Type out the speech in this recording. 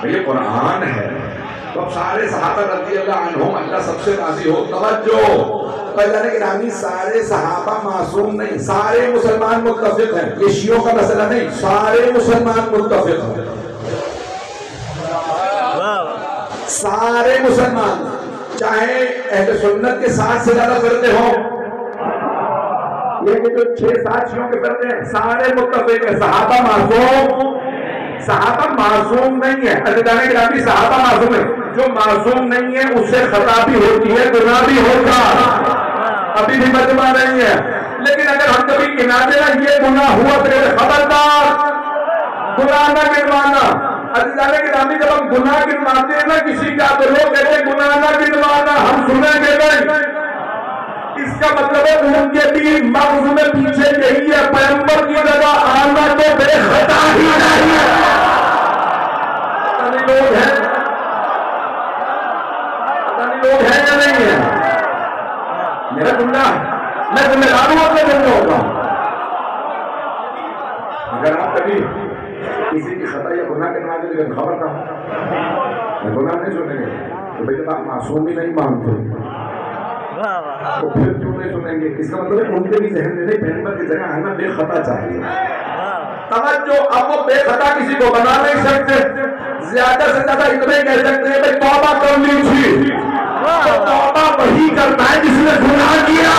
یہ قرآن ہے. تو اب سارے صحابہ رضی اللہ عنہم اللہ سب سے راضی ہو. توجہ اللہ گرامی، سارے صحابہ معصوم نہیں، سارے مسلمان متفق ہیں. یہ شیعوں کا مسئلہ نہیں، سارے مسلمان متفق ہیں. سارے مسلمان، چاہے اہل سنت کے 7 سے زیادہ فرقے ہوں، یہ جو 6-7 شیعوں کے فرقے ہیں، سارے متفق ہیں صحابہ معصوم. صحابہ معصوم نہیں ہے. اللہ گرامی صحابہ معصوم ہے. جو معصوم نہیں ہے اس سے خطا بھی ہوتی ہے، گناہ بھی ہوگا، ابھی بھی مجمع نہیں ہے. لیکن اگر ہم کبھی گناتے نا یہ گناہ ہوا تو خبردار گناہ نہ گنوانا. اللہ گرامی جب ہم گناہ گنواتے ہیں نا کسی کا تو لوگ کہتے ہیں گناہ نہ گنوانا، ہم سنیں گے نہیں. اس کا مطلب ہے ان کے بھی مغز میں پیچھے یہی ہے، پیغمبر کی جگہ آنا تو بے خطا ہی نہیں ہے. لوگ ہیں لوگ ہیں یا نہیں ہے؟ میرا گناہ میں ذمہ دار ہوں اپنے گناہ ہوگا. اگر آپ کبھی کسی کی خطا یا گناہ کرنا دیں لیکن خبر نہ ہو، گناہ نہیں سنیں گے تو بھائی جب آپ معصوم ہی نہیں مانتے تو پھر کیوں نہیں سنیں گے؟ اس کا مطلب ہے ان کے بھی ذہن میں نہیں، پیغمبر کی جگہ آنا بے خطا چاہیے. توجہ، اب وہ بے خطا کسی کو بنا نہیں سکتے. زیادہ سے زیادہ اتنے کہہ سکتے ہیں کہ توبہ کر لی تھی. توبہ وہی کرتا ہے جس نے گناہ کیا.